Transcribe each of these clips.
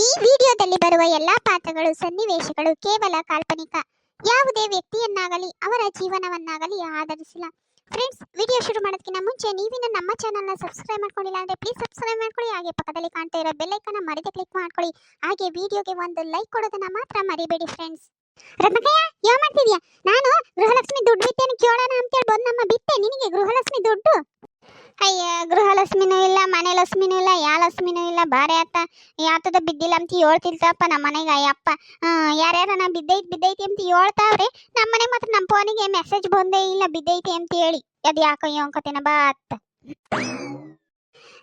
ಈ ವಿಡಿಯೋದಲ್ಲಿ ಬರುವ ಎಲ್ಲಾ ಪಾತ್ರಗಳು ಸನ್ನಿವೇಶಗಳು ಕೇವಲ ಕಾಲ್ಪನಿಕ. ಯಾವುದೇ ವ್ಯಕ್ತಿಯನ್ನಾಗಲಿ ಅವರ ಜೀವನವನ್ನಾಗಲಿ ಆಧರಿಸಿಲ್ಲ. ಫ್ರೆಂಡ್ಸ್, ವಿಡಿಯೋ ಶುರು ಮಾಡೋದಕ್ಕಿಂತ ಮುಂಚೆ ನೀವಿನ್ನು ನಮ್ಮ ಚಾನಲ್ನ ಸಬ್ಸ್ಕ್ರೈಬ್ ಮಾಡ್ಕೊಂಡಿಲ್ಲ ಅಂದ್ರೆ ಪ್ಲೀಸ್ ಸಬ್ಸ್ಕ್ರೈಬ್ ಮಾಡ್ಕೊಳ್ಳಿ. ಹಾಗೆ ಪಕ್ಕದಲ್ಲಿ ಕಾಣ್ತಾ ಇರೋ ಬೆಲ್ ಐಕಾನ್ ಮರೆಯದೆ ಕ್ಲಿಕ್ ಮಾಡ್ಕೊಳ್ಳಿ. ಹಾಗೆ ವಿಡಿಯೋಗೆ ಒಂದು ಲೈಕ್ ಕೊಡೋದನ್ನ ಮಾತ್ರ ಮರಿಬೇಡಿ ಫ್ರೆಂಡ್ಸ್. ರತ್ನಕಯ್ಯ, ಯಾವ ಮಾಡ್ತಿದ್ಯಾ? ನಾನು ಗೃಹಲಕ್ಷ್ಮಿ ದುಡ್ಡು ಬಿತ್ತೇನೆ ಕೇಳೋಣ ಅಂತೇಳಿ ಬಂದಮ್ಮ. ಬಿತ್ತೆ ನಿನಗೆ ಗೃಹಲಕ್ಷ್ಮಿ ದುಡ್ಡು? ಅಯ್ಯ, ಗೃಹಲಕ್ಷ್ಮಿನೂ ಇಲ್ಲ, ಮನೆ ಲಕ್ಷ್ಮಿನೂ ಇಲ್ಲ, ಯಾವ ಲಕ್ಷ್ಮಿನೂ ಇಲ್ಲ. ಬಾರೆ ಆತ ಯಾತದ ಬಿದ್ದಿಲ್ಲ ಅಂತ ಹೇಳ್ತಿಲ್ತಪ್ಪ ನಮ್ಮ ಮನೆಗೆ. ಅಯ್ಯಪ್ಪ, ಯಾರ್ಯಾರ ಬಿದ್ದೈತಿ ಅಂತ ಹೇಳ್ತಾವ್ರೆ. ನಮ್ಮ ಮನೆಗೆ ಮಾತ್ರ ನಮ್ಮ ಫೋನಿಗೆ ಮೆಸೇಜ್ ಬಂದೇ ಇಲ್ಲ ಬಿದ್ದೈತಿ ಅಂತ ಹೇಳಿ. ಅದು ಯಾಕೋ ಯೋಂಕತೇನ ಬಾ ಅತ್ತ.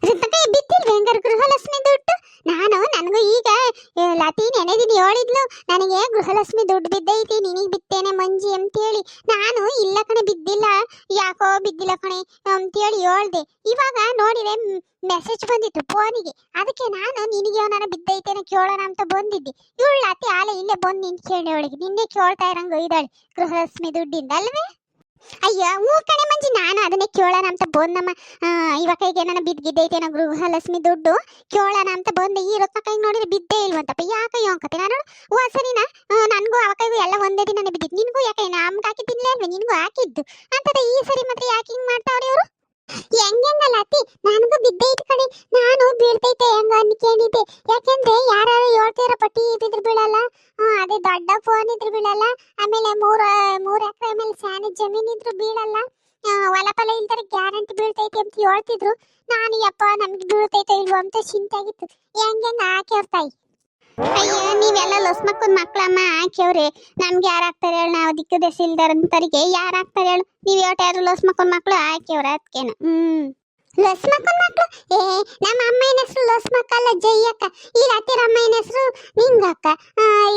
ರತ್ನಕಯ್ಯ, ಬಿತ್ತಿಲ್ವ ಹೆಂಗಾರ ಗೃಹಲಕ್ಷ್ಮಿ ದುಡ್ಡು? ನನಗೂ ಈಗ ಲತಿ ನೆನೆದಿನಿ ಹೇಳಿದ್ಲು, ನನಗೆ ಗೃಹಲಕ್ಷ್ಮಿ ದುಡ್ಡು ಬಿದ್ದೈತಿ, ನಿನಗೆ ಬಿತ್ತೇನೆ ಮಂಜಿ ಅಂತೇಳಿ. ನಾನು ಇಲ್ಲ ಕಣೆ, ಬಿದ್ದಿಲ್ಲ, ಯಾಕೋ ಬಿದ್ದಿಲ್ಲ ಕಣೆ ಅಂತೇಳಿ ಹೇಳ್ದೆ. ಇವಾಗ ನೋಡಿದ್ರೆ ಮೆಸೇಜ್ ಬಂದಿತ್ತು ಫೋನಿಗೆ. ಅದಕ್ಕೆ ನಾನು ನಿನಗೆ ಅವನ ಬಿದ್ದೈತೇನೆ ಕೇಳೋಣ ಅಂತ ಬಂದಿದ್ದೆ. ಇವಳು ಲತಿ ಆಲೆ ಇಲ್ಲೇ ಬಂದು ನಿನ್ ಕೇಳಿ ಅವಳಿಗೆ ನಿನ್ನೆ ಕೇಳ್ತಾ ಇರಂಗ ಇದ್ದಾಳೆ ಗೃಹಲಕ್ಷ್ಮಿ ದುಡ್ಡಿಂದ ಅಲ್ವೇ? ಅಯ್ಯ, ಹೂ ಕಣೆ ಮಂಜಿ, ನಾನು ಅದನ್ನೇ ಕೇಳೋಣ ಅಂತ ಬಂದಮ್ಮ. ಇವಾಗ ಕೈಗೆ ನನ್ನ ಬಿದ್ದಿದ್ದೈತೇನೋ ಗೃಹಲಕ್ಷ್ಮಿ ದುಡ್ಡು ಕೇಳೋಣ ಅಂತ ಬಂದೆ. ಈ ರೊಕ್ಕ ಕೈಗೆ ನೋಡಿದ್ರೆ ಬಿದ್ದೇ ಇಲ್ವಂತಪ್ಪ. ಯಾಕೆ ಯೋಂಕತೆ? ನಾನು ಸರಿನಾ, ನನಗೂ ಅವಕೈಗೂ ಎಲ್ಲ ಒಂದೇ ದಿನ ಬಿದ್ದಿತ್ತು. ನಿನಗೂ ಯಾಕೆ ನಮ್ಗೆ ಹಾಕಿದ್ದಿಲ್ಲ ಅಲ್ವೇ? ನಿನಗೂ ಹಾಕಿದ್ದು ಅಂತದ. ಈ ಸರಿ ಮಾತ್ರ ಯಾಕೆ ಹಿಂಗೆ ಮಾಡ್ತಾವ್ರಿ ಅವರು? ಹೆಂಗಲ್ಲ ಅತಿ, ನನಗೂ ಬಿದ್ದೈತೆ ಕಣೆ. ನಾನು ಬೀಳ್ತೈತೆ ಹೆಂಗ ಅನ್ಕೊಂಡಿದ್ದೆ. ಯಾಕೆಂದ್ರೆ ಯಾರು ಹೇಳ್ತಿರೋ ಪಟ್ಟಿ ಇದ್ದಿದ್ರು ಬೀಳಲ್ಲ, ಅದೇ ದೊಡ್ಡ ಫೋನ್ ಇದ್ರು ಬೀಳಲ್ಲ, ಆಮೇಲೆ ಮೂರು ಎಕರೆ ಮೇಲೆ ಸ್ಯಾನಿ ಜಮೀನ್ ಇದ್ರು ಬೀಳಲ್ಲ, ಹೊಲ ಫಲ ಇಲ್ದರೆ ಗ್ಯಾರಂಟಿ ಬೀಳ್ತೈತೆ ಅಂತ ಹೇಳ್ತಿದ್ರು. ನಾನು ಯಪ್ಪ ನಮ್ಗೆ ಬೀಳ್ತೈತೆ ಇಲ್ವೋ ಅಂತ ಚಿಂತೆ ಆಗಿತ್ತು. ಹೆಂಗ ಹಾಕ್ಯವ್ರ ತಾಯಿ. ಅಯ್ಯೋ, ನೀವೆಲ್ಲ ಲೊಸ್ಮಕ್ಕನ್ ಮಕ್ಳಮ್ಮ ಹಾಕ್ಯವ್ರಿ. ನಮ್ಗೆ ಯಾರು ಹಾಕ್ತಾರೆ ಹೇಳಿ? ನಾವು ದಿಕ್ಕು ದೇಶ ಇಲ್ದಾರಂತರಿಗೆ ಯಾರು ಹಾಕ್ತಾರೆ ಹೇಳು? ನೀವು ಯಾರು ಲೊಸ್ಮಕ್ಕನ್ ಮಕ್ಳು ಹಾಕ್ಯವ್ರ? ಅದಕ್ಕೇನ ಲೊಸ್ಮಕ್ಕನ್ ಮಕ್ಳು? ನಮ್ಮ ಅಮ್ಮನ ಹೆಸರು ಲೊಸ್ಮಕ್ಕಲ್ಲ, ಜಯ್ಯಕ್ಕ. ಈ ಲತ್ತಿರ ಅಮ್ಮನ ಹೆಸರು ನಿಂಗಕ್ಕ.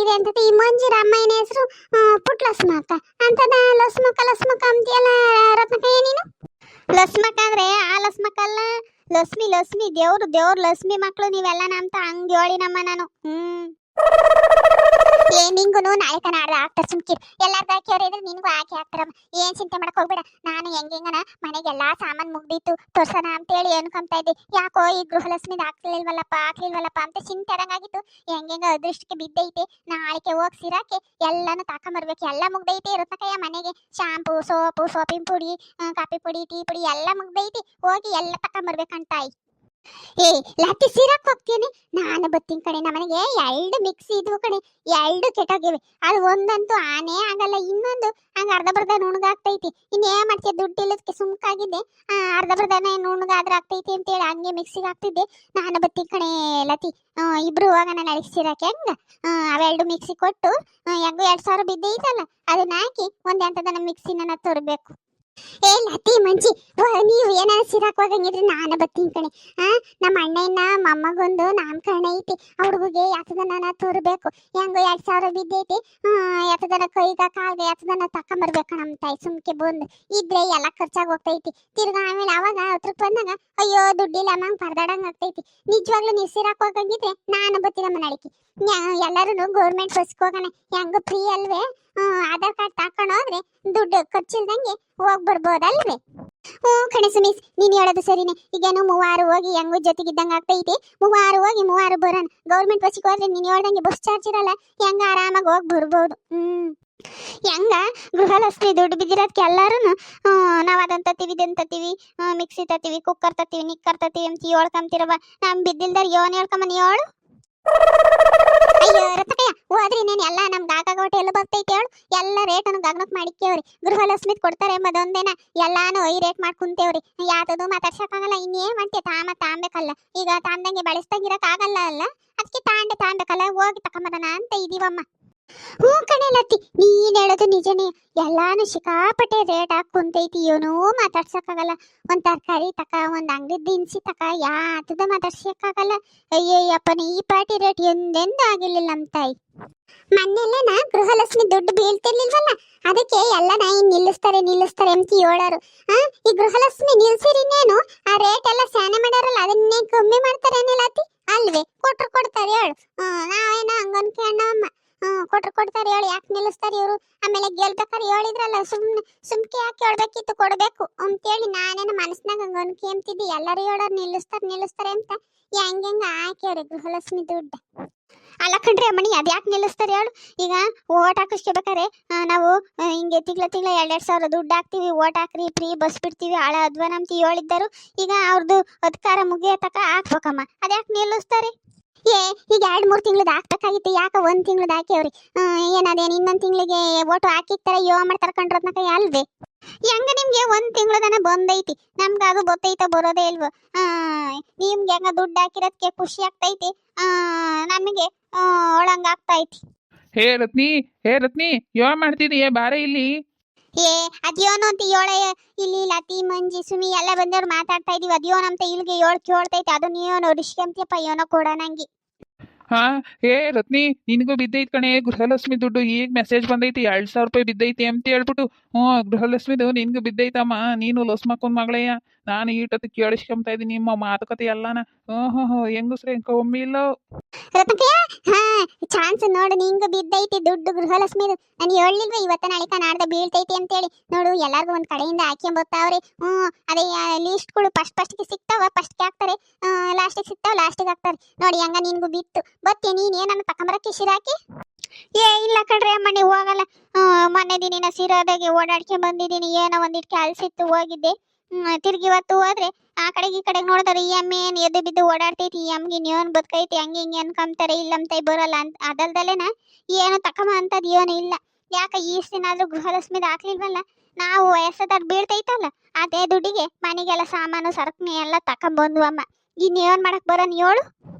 ಇದೆಂತ ಈ ಮಂಜಿರ ಅಮ್ಮನ ಹೆಸರು ಪುಟ್ಲಸ್ಮಕ್ಕ ಅಂತದ. ಲೊಸ್ಮಕ್ಕ ಅಂತೀಯಲ್ಲ ರತ್ನಕಯ್ಯ ನೀನು? ಲೊಸ್ಮಕ್ಕ ಅಂದ್ರೆ ಆ ಲೊಸ್ಮಕ್ಕಲ್ಲ, ಲಕ್ಷ್ಮಿ ದೇವ್ರು ಲಕ್ಷ್ಮಿ ಮಕ್ಳು ನೀವೆಲ್ಲ ಅಂತ ಹಂಗ ಹೇಳಿ ನಮ್ಮ ನಾನು. ನಿಂಗು ನಾಳೆ ಕನಾಡ್ದ ಆಗ್ತಾರೆ ಸುಮ್ಕಿರ್. ಎಲ್ಲಾರ್ದು ಹಾಕ್ಯವ್ರ ಇದ್ರೆ ನಿನ್ಗೂ ಹಾಕಿ ಹಾಕ್ತಾರಮ್ಮ. ಏನ್ ಚಿಂತೆ ಮಾಡಕ್ ಹೋಗ್ಬೇಡ. ನಾನು ಹೆಂಗನ ಮನೆಗೆಲ್ಲಾ ಸಾಮಾನ್ ಮುಗ್ದಿತ್ತು ತೋರ್ಸೋಣ ಅಂತೇಳಿ ಅನ್ಕೊಂತಾ ಇದ್ದೆ. ಯಾಕೋ ಈ ಗೃಹಲಕ್ಷ್ಮಿದ್ ಹಾಕ್ಲಿಲ್ವಲ್ಲಪ್ಪ ಅಂತ ಚಿಂತೆ ಆದಂಗಾಗಿತ್ತು. ಹೆಂಗ ಅದೃಷ್ಟಕ್ಕೆ ಬಿದ್ದೈತೆ. ನಾಳೆಗೆ ಹೋಗಿ ಸಿರಾಕೆ ಎಲ್ಲಾನು ತಾಕೊಂಬರ್ಬೇಕು. ಎಲ್ಲ ಮುಗ್ದೈತಿ. ರತ್ನಕಯ್ಯ ಮನೆಗೆ ಶಾಂಪು, ಸೋಪು, ಸೋಪಿನ ಪುಡಿ, ಕಾಫಿ ಪುಡಿ, ಟೀ ಪುಡಿ ಎಲ್ಲ ಮುಗ್ದೈತಿ. ಹೋಗಿ ಎಲ್ಲ ತಕೊಂಬರ್ಬೇಕಂತಾಯಿ. ಲತ್ತಿ ಸೀರಾಕ್ ಹೋಗ್ತೀನಿ. ನಾನು ಬತ್ತೀನಿ ಕಣೆ. ನಮ್ಮನೆಗೆ 2 ಮಿಕ್ಸಿ ಇದ್ವು ಕಣೆ, 2 ಕೆಟ್ಟೋಗಿವೆ. ಅದು ಒಂದಂತೂ ಆನೆ ಆಗಲ್ಲ, ಇನ್ನೊಂದು ಹಂಗ ಅರ್ಧ ಬರ್ಧ ನುಣಗಾಗ್ತೈತಿ. ಇನ್ನೇನ್ ಮಾಡ್ತೀಯ, ದುಡ್ಡು ಇಲ್ಲದಕ್ಕೆ ಸುಮ್ಕಾಗಿದ್ದೆ. ಅರ್ಧ ಬರ್ಧನೆ ನುಣಗಾದ್ರ ಆಗ್ತೈತಿ ಅಂತೇಳಿ ಹಂಗೆ ಮಿಕ್ಸಿಗೆ ಹಾಕ್ತಿದ್ದೆ. ನಾನು ಬತ್ತೀನಿ ಕಣೆ ಲತಿ. ಇಬ್ರು ಹೋಗೋಣ ನಾಳೆಗೆ ಸೀರಾಕೆ. ಹೆಂಗ ಅವೆರಡು ಮಿಕ್ಸಿ ಕೊಟ್ಟು ಹೆಂಗು 2000 ಬಿದ್ದೈತಲ್ಲ, ಅದನ್ನ ಹಾಕಿ ಒಂದ್ ಎಂಟದನ್ನ ಮಿಕ್ಸಿನ ತೋರ್ಬೇಕು. ಲತಿ ಮಂಜಿ, ನೀವು ಏನಾರ ಸಿರಾಕ್ ಹೋಗಂಗಿದ್ರೆ ನಾನು ಬತ್ತೀನಿ ಕಣೆ. ನಮ್ಮ ಅಣ್ಣನ ಮೊಮ್ಮಗೊಂದು ನಾಮಕರಣ ಐತಿ. ಹುಡುಗಿಗೆ ಯಾತದನ್ನ ತೋರ್ಬೇಕು. ಹೆಂಗೋ 2000 ಬಿದ್ದೈತಿ. ಯಾತದನ್ನ ಕೈಗ ಕಾಲ್ಗೆ ಯಾತದನ್ನ ತಕೊಂಬರ್ಬೇಕು. ನಮ್ಮ ತಾಯಿ ಸುಮ್ಕೆ ಬಂದು ಇದ್ರೆ ಎಲ್ಲ ಖರ್ಚಾಗಿ ಹೋಗ್ತೈತಿ. ತಿರ್ಗಾ ಆಮೇಲೆ ಅವಾಗ ಹತ್ರಕ್ಕೆ ಬಂದಾಗ ಅಯ್ಯೋ ದುಡ್ಡಿಲ್ಲ ಅಮ್ಮಂಗೆ ಪರದಾಡಂಗೆ ಆಗ್ತೈತಿ. ನಿಜವಾಗ್ಲೂ ನೀವು ಸಿರಾಕ್ ಹೋಗಂಗಿದ್ರೆ ನಾನು ಬತ್ತೀನಮ್ಮ ನಾಳೆಗೆ. ಎಲ್ಲರೂ ಗೌರ್ಮೆಂಟ್ ಬಸ್ಗೆ ಹೋಗೋಣ. ಹೆಂಗೋ ಫ್ರೀ ಅಲ್ವೇ? ಆಧಾರ್ ಕಾರ್ಡ್ ತಕೊಂಡು ಹೋದ್ರೆ ದುಡ್ಡು ಖರ್ಚಿಲ್ದಂಗೆ ಹೋಗಿ ಬರ್ಬೋದಲ್ವೇ? ಕಣೆ ಸುಮೀಸ್, ನೀನು ಹೇಳೋದು ಸರಿನೇ. ಈಗೇನು 3 ಹೋಗಿ ಹೆಂಗೋ ಜೊತೆಗಿದ್ದಂಗೆ ಆಗ್ತೈತಿ. 3 ಹೋಗಿ 3 ಬರೋಣ. ಗೌರ್ಮೆಂಟ್ ಬಸ್ಸಿಗೆ ಹೋದ್ರೆ ನೀನು ಹೇಳ್ದಂಗೆ ಬಸ್ ಚಾರ್ಜ್ ಇರಲ್ಲ. ಹೆಂಗ ಆರಾಮಾಗಿ ಹೋಗಿ ಬರ್ಬೋದು. ಹೆಂಗ ಗೃಹಲಕ್ಷ್ಮಿ ದುಡ್ಡು ಬಿದ್ದಿರೋದಕ್ಕೆ ಎಲ್ಲಾರು ನಾವು ಅದನ್ನ ತತ್ತೀವಿ, ಮಿಕ್ಸಿ ತತ್ತೀವಿ, ಕುಕ್ಕರ್ ತತ್ತೀವಿ, ನಿಕ್ಕರ್ ತತ್ತೀವಿ ಅಂತ ಹೇಳ್ಕೊಂತೀರವ. ನಮ್ ಬಿದ್ದಿಲ್ದಾರ ಯೋನ್ ಹೇಳ್ಕೊಂಬನಿ ಹೇಳು. ಅಯ್ಯೋ ರತ್ನಕಯ್ಯ, ಹೋದ್ರಿ ನೀನು ಎಲ್ಲ ನಮ್ಗೆ ಆಗಾಗೋಟೆ ಎಲ್ಲ ಬರ್ತೈತಿ ಹೇಳು. ಎಲ್ಲ ರೇಟನ್ನು ಗಗನಕ್ಕೆ ಮಾಡಿಕ್ಕೇವ್ರಿ. ಗೃಹಲಕ್ಷ್ಮಿ ಕೊಡ್ತಾರೆ ಎಂಬುದೊಂದೇನ ಎಲ್ಲಾನು ರೇಟ್ ಮಾಡ್ಕೊಂತೇವ್ರಿ. ಯಾವ್ದು ಮಾತಾಡ್ಸಕ್ಕಾಗಲ್ಲ. ಇನ್ನೇನ್ ಮಾಡ್ತೀಯ, ತಾಂಬೇಕಲ್ಲ. ಈಗ ತಾಂದಂಗೆ ಬಳಸ್ದಂಗಿರಕ್ ಆಗಲ್ಲ ಅಲ್ಲ, ಅದಕ್ಕೆ ತಾಂಬೇಕಲ್ಲ. ಹೋಗಿ ತಕೊಂಬರೋಣ ಅಂತ ಇದೀವಮ್ಮ. ಕಣೆ ಲತ್ತಿ, ನೀನ್ ಹೇಳೋದು ನಿಜನೇ. ಎಲ್ಲಾನು ಸಿಕ್ಕಾಪಟ್ಟೆ ರೇಟ್ ಹಾಕುಂತೈತಿ. ಏನೋ ಮಾತಾಡ್ಸಕ್ಕಾಗಲ್ಲ. ಒಂದ್ ತರಕಾರಿ ತಕ, ಒಂದ್ ಅಂಗಡಿ ದಿನಸಿ ತಕ, ಯಾತದ ಮಾತಾಡ್ಸಕ್ಕಾಗಲ್ಲ. ಅಯ್ಯಯ್ಯಪ್ಪನ ಈ ಪಾಟಿ ರೇಟ್ ಎಂದೆಂದು ಆಗಿರ್ಲಿಲ್ಲ ನಮ್ಮ ತಾಯಿ. ಮೊನ್ನೆಲ್ಲ ಗೃಹಲಕ್ಷ್ಮಿ ದುಡ್ಡು ಬೀಳ್ತಿರ್ಲಿಲ್ವಲ್ಲ, ಅದಕ್ಕೆ ಎಲ್ಲ ನಿಲ್ಲಿಸ್ತಾರೆ ಅಂತ ಹೇಳೋರು. ಈ ಗೃಹಲಕ್ಷ್ಮಿ ನಿಲ್ಸಿರಿನೇನು ಆ ರೇಟ್ ಎಲ್ಲ ಸ್ಯಾನೆ ಮಾಡ್ಯಾರಲ್ಲ, ಅದನ್ನೇ ಕಮ್ಮಿ ಮಾಡ್ತಾರೆ ಲತಿ ಅಲ್ವೇ? ಕೊಡ್ತಾರೆ ಹೇಳು. ನಾವೇನೋ ಹಂಗನ್ಕೇಳಮ್ಮ. ಕೊಡ್ತಾರೆ ಹೇಳಿ. ಯಾಕೆ ನಿಲ್ಲಿಸ್ತಾರೆ ಇವರು? ಆಮೇಲೆ ಗೆಲ್ಬೇಕಾರೆ ಹೇಳಿದ್ರಲ್ಲ, ಸುಮ್ಕೆ ಯಾಕೆ ಹೇಳ್ಬೇಕಿತ್ತು, ಕೊಡ್ಬೇಕು ಅಂತೇಳಿ ನಾನೇನು ಮನಸ್ನಾಗ ಹಂಗ ಅನ್ಕಿ ಅಂತಿದ್ದಿ. ಎಲ್ಲರೂ ಹೇಳೋರು ನಿಲ್ಲಿಸ್ತಾರೆ ಅಂತ. ಹೆಂಗ ಹಾಕ್ಯವ್ರಿ ಗೃಹಲಕ್ಷ್ಮಿ ದುಡ್ಡು. ಅಲ್ಲ ಕಣ್ರಿ ಅಮ್ಮಣಿ ಅದ್ಯಾಕೆ ನಿಲ್ಲಿಸ್ತಾರೆ ಹೇಳು. ಈಗ ಓಟ್ ಹಾಕಿಸ್ಕೋಬೇಕಾರೆ ನಾವು ಹಿಂಗೆ ತಿಂಗಳ 2,000 ದುಡ್ಡು ಹಾಕ್ತಿವಿ, ಓಟ್ ಹಾಕ್ರಿ ಫ್ರೀ ಬಸ್ ಬಿಡ್ತೀವಿ ಆಳ ಅದ್ವಾ ನಮ್ತಿ ಹೇಳಿದ್ದರು. ಈಗ ಅವ್ರದ್ದು ಅಧಿಕಾರ ಮುಗಿಯ ತಕ ಹಾಕ್ಬೇಕಮ್ಮ, ಅದ್ಯಾಕೆ ನಿಲ್ಲಿಸ್ತಾರೆ? ಏ ಈಗ 2-3 ತಿಂಗಳದ ಹಾಕ್ಬೇಕಾಗಿತ್ತು, ಯಾಕೆ 1 ತಿಂಗಳದ ಹಾಕ್ಯವ್ರಿ? ಏನದೇನು ಇನ್ನೊಂದು ತಿಂಗಳಿಗೆ ಓಟು ಹಾಕಿರ್ತಾರೆ ಯೋ ಮಾಡ್ತಾರೆ ಕಂಡ್ರದ್ನಕ ಅಲ್ವೇ? ಹೆಂಗ ನಿಮ್ಗೆ 1 ತಿಂಗಳದನ ಬಂದೈತಿ, ನಮ್ಗೆ ಅದು ಗೊತ್ತೈತ ಬರೋದೇ ಇಲ್ವೋ? ನಿಮ್ಗೆ ಹೆಂಗ ದುಡ್ಡು ಹಾಕಿರೋದಕ್ಕೆ ಖುಷಿ ಆಗ್ತೈತಿ, ನಮಗೆ ಒಳಂಗ ಆಗ್ತೈತಿ. ಹೇ ರತ್ನಿ ಯಾವ ಮಾಡ್ತಿದೀಯ ಬಾರೆ ಇಲ್ಲಿ. ಏ ಅದ್ಯೋನು ಅಂತ ಏಳೆ, ಇಲ್ಲಿ ಲತಿ ಮಂಜಿ ಸುಮಿ ಎಲ್ಲ ಬಂದವ್ರು ಮಾತಾಡ್ತಾ ಇದೀವಿ, ಅದ್ಯೋನ್ ಅಂತ ಇಲ್ಲಿಗೆ ಕೇಳ್ತೈತೆ, ಅದು ನೀವೋ ರಿಷ್ಕಂತಿಯಪ್ಪ ಏನೋ ಕೊಡ ನಂಗೆ. ಹಾ ಹೇ ರತ್ನಿ, ನಿನಗೂ ಬಿದ್ದೈತ್ ಕಣೆ ಗೃಹಲಕ್ಷ್ಮಿ ದುಡ್ಡು. ಈಗ ಮೆಸೇಜ್ ಬಂದೈತಿ 2,000 ರೂಪಾಯಿ ಬಿದ್ದೈತಿ ಅಂತ ಹೇಳ್ಬಿಟ್ಟು. ಗೃಹಲಕ್ಷ್ಮಿದು ನಿನ್ಗೂ ಬಿದ್ದೈತಮ್ಮ, ನೀನು ಲೊಸ್ ಮಕ್ಕೊಂದ್ ಮಗಳಯ್ಯ. ನಾನು ಈಟತ್ತು ಕೇಳಿಸ್ಕೊಂತ ಇದ್ದೀನಿ ನಿಮ್ಮ ಮಾತುಕತೆ ಎಲ್ಲಾನ. ಹೆಂಗಸ್ರೆ ಒಮ್ಮೆ ಇಲ್ಲ. ರತ್ನಕಯ್ಯ, ಹಾ ಚಾನ್ಸ್ ನೋಡು, ನಿಂಗ ಬಿದ್ದೈತಿ ದುಡ್ಡು ಗೃಹಲಕ್ಷ್ಮಿದು. ನಾನು ಹೇಳಿಲ್ವ ಇವತ್ತ ನಾಳಿಕ ನಾಡ್ದ ಬೀಳ್ತೈತಿ ಅಂತೇಳಿ. ನೋಡು ಎಲ್ಲಾರ್ಗು ಒಂದ್ ಕಡೆಯಿಂದ ಹಾಕ್ಯಂಬರ್ತಾವ್ರಿ. ಅದೇ ಲಿಸ್ಟ್ಗಳು ಫಸ್ಟ್ಗೆ ಸಿಗ್ತಾವ, ಫಸ್ಟ್ಗೆ ಹಾಕ್ತಾರೆ, ಲಾಸ್ಟಿಗೆ ಸಿಗ್ತಾವ, ಲಾಸ್ಟಿಗೆ ಹಾಕ್ತಾರೆ. ನೋಡಿ ಹಂಗ ನಿನ್ಗೂ ಬಿತ್ತು ಬತ್ತಿ, ನೀನ್ ಏನನ್ನ ತಕೊಂಬರಕ್ಕೆ ಶಿರಾಕಿ? ಏ ಇಲ್ಲ ಕಣ್ರಿ ಅಮ್ಮಣ್ಣಿ ಹೋಗಲ್ಲ. ಮೊನ್ನೆ ದಿನ ಸಿರಾದಾಗೆ ಓಡಾಡ್ಕೊಂಡ್ ಬಂದಿದ್ದೀನಿ, ಏನೋ ಒಂದಿಟ್ಟು ಕೆಲ್ಸ ಇತ್ತು ಹೋಗಿದ್ದೆ. ತಿರ್ಗಿ ಇವತ್ತು ಹೋದ್ರೆ ಆ ಕಡೆಗೆ ಈ ಕಡೆಗೆ ನೋಡ್ತಾರೆ, ಈ ಅಮ್ಮ ಏನ್ ಎದ್ದು ಬಿದ್ದು ಓಡಾಡ್ತೈತಿ, ಈ ಅಮ್ಗೆ ನೀವನ್ ಬದುಕೈತಿ ಹಂಗೆ ಹಿಂಗೆ ಅನ್ಕೊಂತಾರೆ, ಇಲ್ಲಂತೈ ಬರಲ್ಲ ಅಂತ. ಅದಲ್ದಲೇನ ಏನು ತಕಮ ಅಂತದ್ ಏನು ಇಲ್ಲ. ಯಾಕ ಈಸ್ತಿನಾದ್ರೂ ಗೃಹಲಕ್ಷ್ಮಿದ್ ಹಾಕ್ಲಿಲ್ವಲ್ಲ, ನಾವು ವಯಸ್ಸದಾರ್ ಬೀಳ್ತೈತಲ್ಲ ಅದೇ ದುಡ್ಡಿಗೆ ಮನೆಗೆಲ್ಲ ಸಾಮಾನು ಸರಕನೆ ಎಲ್ಲ ತಕೊಂಬಂದ್ವಮ್ಮ. ಇನ್ನೇನ್ ಮಾಡಕ್ ಬರೋನ್ ಹೇಳು?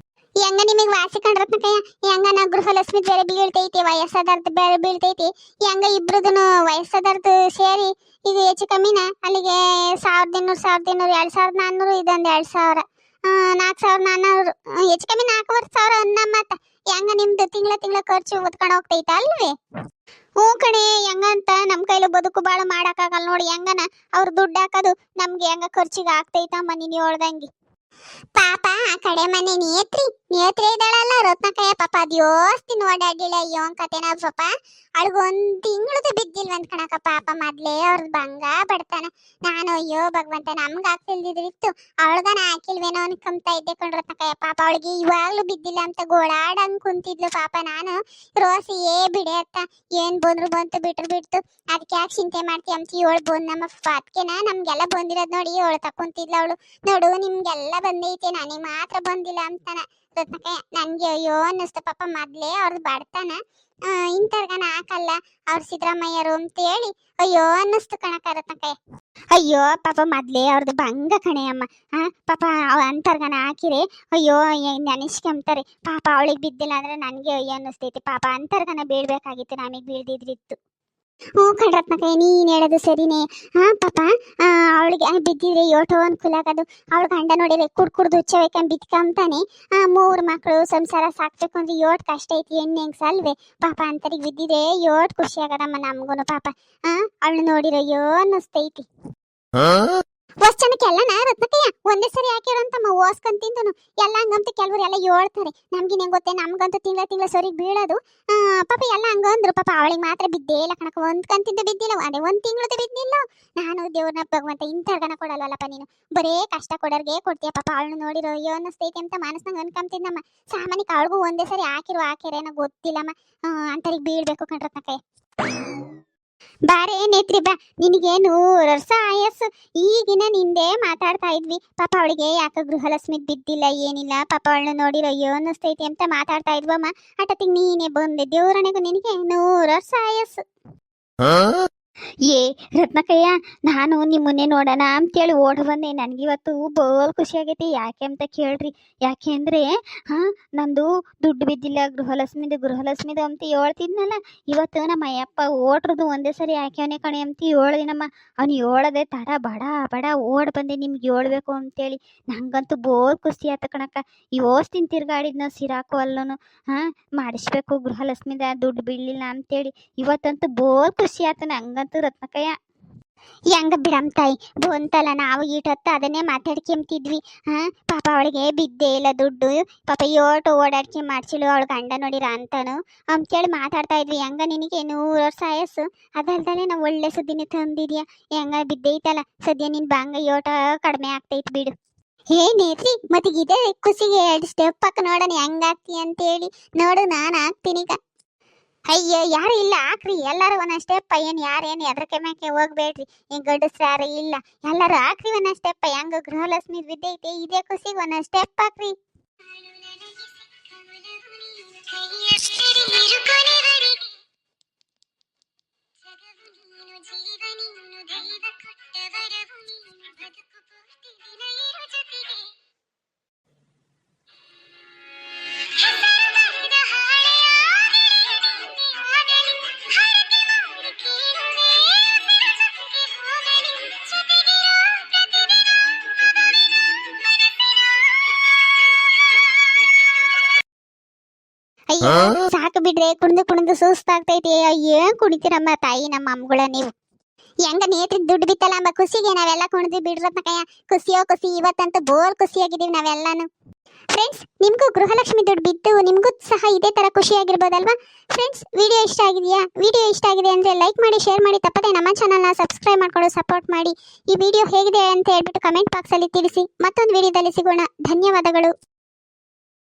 ಹೆಂಗ ನಿಮಗೆ ವಾಸಿ ಕಂಡ್ರತ್ನಕಯ್ಯ, ಹೆಂಗ ನಾ ಗೃಹಲಕ್ಷ್ಮಿ ಬೇರೆ ಬೀಳ್ತೈತಿ, ವಯಸ್ಸಾದಾರ್ದು ಬೇರೆ ಬೀಳ್ತೈತಿ, ಹೆಂಗ ಇಬ್ರದನು ವಯಸ್ಸಾದಾರ್ದು ಸೇರಿ ಈಗ ಹೆಚ್ಚು ಕಮ್ಮಿನ ಅಲ್ಲಿಗೆ 1,200 2,400 ಇದೊಂದು 2,000, 4,400 ಹೆಚ್ಚು ಕಮ್ಮಿ 4,500 ಅನ್ನ ಮತ್ತ. ಹೆಂಗ ನಿಮ್ದು ತಿಂಗಳ ಖರ್ಚು ಒತ್ಕೊಂಡು ಹೋಗ್ತೈತ ಅಲ್ವೇ? ಹ್ಞೂ ಕಣೆ, ಹೆಂಗಂತ ನಮ್ಮ ಕೈಲಿ ಬದುಕು ಬಾಳ ಮಾಡಕ್ಕಾಗಲ್ಲ ನೋಡಿ. ಹೆಂಗನ ಅವ್ರು ದುಡ್ಡು ಹಾಕೋದು ನಮ್ಗೆ ಹೆಂಗ ಖರ್ಚಿಗೆ ಆಗ್ತೈತಮ್ಮ ನೀನು ಹೇಳ್ದಂಗೆ. ಪಾಪ ಆ ಕಡೆ ಮನೆ ನೇತ್ರಿ ಇದ್ದಾಳಲ್ಲ ರತ್ನಕಯ್ಯ, ಪಾಪ ಅದ್ಯೋಸ್ತಿ ಓಡಾಡಿಲ್ಲ ಯೋನ್ ಕತೆನ ಪಾಪ. ಅವಳಿಗೆ 1 ತಿಂಗಳದು ಬಿದ್ದಿಲ್ವಂತ ಕಣಕ ಪಾಪ. ಮೊದ್ಲೇ ಅವ್ರದ್ದು ಬಂಗ ಬಡ್ತಾನ. ನಾನು ಅಯ್ಯೋ ಭಗವಂತ ನಮ್ಗೆ ಆಗ್ತಿಲ್ದಿದ್ರಿತ್ತು, ಅವಳಗನ ಹಾಕಿಲ್ವೇನೋ ಅನ್ಕೊಂತ ಇದ್ದೆ ಕಣ್ ರತ್ನಕಯ್ಯ. ಪಾಪ ಅವಳಿಗೆ ಇವಾಗ್ಲೂ ಬಿದ್ದಿಲ್ಲ ಅಂತ ಗೋಳಾಡಂಗ್ ಕುಂತಿದ್ಲು ಪಾಪ. ನಾನು ರೋಸಿ ಬಿಡೆ ಅತ್ತ, ಏನ್ ಬಂದ್ರು ಬಂತು ಬಿಟ್ರು ಬಿಡ್ತು, ಅದಕ್ಕೆ ಯಾಕೆ ಚಿಂತೆ ಮಾಡ್ತಿ ಅಂತಿ ಇವಳು ಬಂದ್ ನಮ್ಮ ಅದಕ್ಕೆನ ನಮ್ಗೆಲ್ಲ ಬಂದಿರೋದ್ ನೋಡಿ ಅವಳು ತಕೊಂತಿದ್ಲ. ಅವಳು ನೋಡು ನಿಮ್ಗೆಲ್ಲ ಬಂದೈತೆ, ನನಗೆ ಮಾತ್ರ ಬಂದಿಲ್ಲ ಅಂತಾನ ರತ್ನಕಯ್ಯ. ನನ್ಗೆ ಅಯ್ಯೋ ಅನ್ನಿಸ್ತು ಪಾಪ. ಮೊದ್ಲೇ ಅವ್ರದ್ದು ಬಡ್ತಾನ, ಇಂಥರ್ಗನ ಹಾಕಲ್ಲ ಅವ್ರ ಸಿದ್ದರಾಮಯ್ಯರು ಅಂತ ಹೇಳಿ ಅಯ್ಯೋ ಅನ್ನಿಸ್ತು ಕಣಕ ರತ್ನಕಯ್ಯ. ಅಯ್ಯೋ ಪಾಪ ಮೊದ್ಲೇ ಅವ್ರದ್ದು ಭಂಗ ಕಣೆ ಅಮ್ಮ. ಪಾಪ ಅಂತರ್ಗನ ಹಾಕಿರೆ ಅಯ್ಯೋ ನೆನೆಸ್ಕೊಂತಾರೆ ಪಾಪ. ಅವಳಿಗೆ ಬಿದ್ದಿಲ್ಲ ಅಂದ್ರೆ ನನಗೆ ಅಯ್ಯೋ ಅನ್ನಿಸ್ತೈತಿ ಪಾಪ. ಅಂತರ್ಗನ ಬೀಳ್ಬೇಕಾಗಿತ್ತು, ನಮಗೆ ಬೀಳ್ದಿದ್ರಿತ್ತು. ಹ್ಞೂ ಕಣ್ರತ್ನಕಯ್ಯ, ನೀನ್ ಹೇಳೋದು ಸರಿನೇ. ಪಾಪ ಅವಳಿಗೆ ಬಿದ್ದಿದ್ರೆ ಯೋಟೋ ಅನುಕೂಲ ಆಗೋದು. ಅವಳ ಗಂಡ ನೋಡಿದ್ರೆ ಕುಡ್ದು ಹುಚ್ಚಬೇಕಂದ್ ಬಿತ್ಕೊಂತಾನೆ. 3 ಮಕ್ಕಳು ಸಂಸಾರ ಸಾಕ್ಬೇಕು ಅಂದ್ರೆ ಯೋಟ್ ಕಷ್ಟ ಐತಿ ಹೆಣ್ಣು ಹೆಂಗ್ಸ ಅಲ್ವೇ? ಪಾಪ ಅಂತರಿಗೆ ಬಿದ್ದಿದ್ರೆ ಯೋಟ್ ಖುಷಿ ಆಗದಮ್ಮ ನಮ್ಗೂನು ಪಾಪ. ಅವಳು ನೋಡಿರೋ ಅಯ್ಯೋ ಅನ್ನಿಸ್ತೈತಿ. ಜನಕ್ಕೆಲ್ಲನ ರತ್ನಕಯ್ಯ ಒಂದೇ ಸರಿ ಹಾಕಿರೋಂತಮ್ಮ ಓಸ್ಕೊಂತಿಂದನು ಎಲ್ಲ ಹಂಗಂತ ಕೆಲವ್ರು ಎಲ್ಲ ಹೇಳ್ತಾರೆ. ನಮ್ಗಿನ ಗೊತ್ತೇ, ನಮ್ಗಂತೂ ತಿಂಗಳ ಸರಿಗೆ ಬೀಳೋದು. ಪಾಪ ಎಲ್ಲ ಹಂಗಂದ್ರು ಪಾಪ. ಅವಳಿಗೆ ಮಾತ್ರ ಬಿದ್ದೇ ಇಲ್ಲ ಕಣಕ, ಕಂತಿಂದ ಬಿದ್ದಿಲ್ಲ, ಅದೇ 1 ತಿಂಗಳದ ಬಿದ್ದಿಲ್ಲ. ನಾನು ದೇವ್ರನ್ನ ಭಗವಂತ ಇಂಥರ್ಗನ ಕೊಡಲ್ವಲ್ಲಪ್ಪ, ನೀನು ಬರೇ ಕಷ್ಟ ಕೊಡೋರ್ಗೆ ಕೊಡ್ತೀಯ ಪಾಪ. ಅವಳು ನೋಡಿರೋ ಅಯ್ಯೋ ಅನ್ನಿಸ್ತೈತೆ ಅಂತ ಮನಸ್ಸಂಗ ಅನ್ಕೊಂತಿದ್ದಮ್ಮ. ಸಾಮಾನ್ಯಕ್ಕೆ ಅವಳಿಗೂ ಒಂದೇ ಸರಿ ಹಾಕಿರೇನೋ ಗೊತ್ತಿಲ್ಲಮ್ಮ. ಅಂತರಿಗೆ ಬೀಳ್ಬೇಕು ಕಣ್ರತ್ನಕಯ್ಯ. ಬಾರೇ ನೇತ್ರಿ ಬಾ, ನಿನಗೆ 100 ವರ್ಷ ಆಯಸ್ಸು. ಈಗಿನ ನಿಂದೆ ಮಾತಾಡ್ತಾ ಇದ್ವಿ ಪಾಪ. ಅವಳಿಗೆ ಯಾಕೆ ಗೃಹಲಕ್ಷ್ಮಿ ಬಿದ್ದಿಲ್ಲ ಏನಿಲ್ಲ ಪಾಪ, ಅವಳನ್ನ ನೋಡಿರೋ ಅಯ್ಯೋ ಅನ್ನಿಸ್ತೈತಿ ಅಂತ ಮಾತಾಡ್ತಾ ಇದ್ವಮ್ಮ. ಅಟತಿಗೆ ನೀನೇ ಬಂದೆ, ದೇವರಣೆಗೂ ನಿನಗೆ 100 ವರ್ಷ ಆಯಸ್ಸು. ರತ್ನಕಯ್ಯ, ನಾನು ನಿಮ್ಮನ್ನೇ ನೋಡೋಣ ಅಂತೇಳಿ ಓಡ್ ಬಂದೆ. ನನಗಿವತ್ತು ಬೋಲ್ ಖುಷಿ ಆಗೈತಿ. ಯಾಕೆ ಅಂತ ಕೇಳ್ರಿ. ಯಾಕೆ ಅಂದರೆ ನಂದು ದುಡ್ಡು ಬಿದ್ದಿಲ್ಲ ಗೃಹಲಕ್ಷ್ಮಿದು ಅಂತ ಹೇಳ್ತಿದ್ನಲ್ಲ. ಇವತ್ತು ನಮ್ಮ ಅಯ್ಯಪ್ಪ ಓಟ್ರದು ಒಂದೇ ಸರಿ ಹಾಕ್ಯವನೇ ಕಣೆ ಅಂತ ಹೇಳ್ದಿನಮ್ಮ. ಅವ್ನು ಹೇಳದೆ ತಡ ಬಡ ಓಡ್ ಬಂದೆ ನಿಮ್ಗೆ ಹೇಳ್ಬೇಕು ಅಂತೇಳಿ. ನಂಗಂತೂ ಬೋಲ್ ಖುಷಿ ಆಯ್ತು ಕಣಕ್ಕ. ಈ ಓಸ್ತಿನ ತಿರ್ಗಾಡಿದ್ನ ಸಿರಾಕು ಅಲ್ಲೂ ಮಾಡಿಸ್ಬೇಕು ಗೃಹಲಕ್ಷ್ಮಿದ ದುಡ್ಡು ಬೀಳಲಿಲ್ಲ ಅಂತೇಳಿ. ಇವತ್ತಂತೂ ಬೋಲ್ ಖುಷಿ ಆಯ್ತು ನಂಗಂತೂ ರತ್ನಕಯ್ಯ. ಹೆಂಗ ಬಿಡಮ್ತಾಯಿ ಬಂತಲ್ಲ, ನಾವು ಈಟೊತ್ತು ಅದನ್ನೇ ಮಾತಾಡ್ಕೊಂತಿದ್ವಿ. ಪಾಪ ಅವಳಿಗೆ ಬಿದ್ದೇ ಇಲ್ಲ ದುಡ್ಡು ಪಾಪ. ಯೋಟು ಓಡಾಡ್ಕೆ ಮಾಡ್ಸಿಳು ಅವಳು ಗಂಡ ನೋಡಿರ ಅಂತಾನು ಅಂತೇಳಿ ಮಾತಾಡ್ತಾ ಇದ್ವಿ. ಹೆಂಗ ನಿನಗೆ 100 ವರ್ಷ ಆಯಸ್ಸು. ಅದಲ್ದಲೆ ನಾವು ಒಳ್ಳೆ ಸುದ್ದಿನೇ ತಂದಿದ್ಯಾ. ಹೆಂಗ ಬಿದ್ದೈತಲ್ಲ ಸದ್ಯ ನಿನ್ ಬಂಗ ಯೋಟ ಕಡಿಮೆ ಆಗ್ತೈತಿ ಬಿಡು. ಏನೇತ್ರಿ ಮತ್ತಿಗಿದೆ ಖುಷಿಗೆ 2 ಸ್ಟೆಪ್ ಹಾಕ ನೋಡೋಣ ಹೆಂಗಾಗ್ತಿ ಅಂತೇಳಿ. ನೋಡು ನಾನು ಹಾಕ್ತೀನಿ ಈಗ. ಅಯ್ಯೋ ಯಾರು ಇಲ್ಲ ಹಾಕ್ರಿ ಎಲ್ಲಾರು ಒಂದೊಂದ್ ಸ್ಟೆಪ್. ಏನ್ ಯಾರೇನು ಎದ್ರಕೆ ಮೇಕೆ ಹೋಗ್ಬೇಡ್ರಿ. ಏನ್ ಗಂಡಸ್ರು ಯಾರು ಇಲ್ಲ, ಎಲ್ಲಾರು ಹಾಕ್ರಿ ಒಂದೊಂದ್ ಸ್ಟೆಪ್. ಹೆಂಗ ಗೃಹಲಕ್ಷ್ಮಿ ಬಿದ್ದೈತೆ ಇದೇ ಖುಷಿಗೆ ಒಂದೊಂದ್ ಸ್ಟೆಪ್ ಹಾಕ್ರಿ. ಅಯ್ಯೋ ಸಾಕು ಬಿಡ್ರೆ, ಕುಣಿದು ಕುಣಿದು ಸುಸ್ತಾಗ್ತೈತಿ. ಏನ್ ಕುಣಿತೀರಮ್ಮ ತಾಯಿ ನಮ್ಮ ಅಮ್ಮಗಳ ನೀವು. ಹೆಂಗ ನೇತ್ರಿಗೆ ದುಡ್ಡು ಬಿತ್ತಲ್ಲ ಅಂಬ ಖುಷಿಗೆ ನಾವೆಲ್ಲ ಕುಣಿದ್ವಿ ಬಿಡ್ರತ್ನ ಕಯ್ಯ. ಖುಷಿಯೋ ಖುಷಿ, ಇವತ್ತಂತೂ ಬೋರ್ ಖುಷಿಯಾಗಿದ್ದೀವಿ ನಾವೆಲ್ಲಾನು. ಫ್ರೆಂಡ್ಸ್, ನಿಮ್ಗೂ ಗೃಹಲಕ್ಷ್ಮಿ ದುಡ್ಡು ಬಿದ್ದು ನಿಮ್ಗೂ ಸಹ ಇದೇ ತರ ಖುಷಿಯಾಗಿರ್ಬೋದಲ್ವಾ ಫ್ರೆಂಡ್ಸ್? ವಿಡಿಯೋ ಇಷ್ಟ ಆಗಿದೆಯಾ? ವಿಡಿಯೋ ಇಷ್ಟ ಆಗಿದೆ ಅಂದ್ರೆ ಲೈಕ್ ಮಾಡಿ, ಶೇರ್ ಮಾಡಿ, ತಪ್ಪದೆ ನಮ್ಮ ಚಾನಲ್ನ ಸಬ್ಸ್ಕ್ರೈಬ್ ಮಾಡ್ಕೊಂಡು ಸಪೋರ್ಟ್ ಮಾಡಿ. ಈ ವಿಡಿಯೋ ಹೇಗಿದೆ ಅಂತ ಹೇಳ್ಬಿಟ್ಟು ಕಮೆಂಟ್ ಬಾಕ್ಸ್ ಅಲ್ಲಿ ತಿಳಿಸಿ. ಮತ್ತೊಂದು ವಿಡಿಯೋದಲ್ಲಿ ಸಿಗೋಣ. ಧನ್ಯವಾದಗಳು.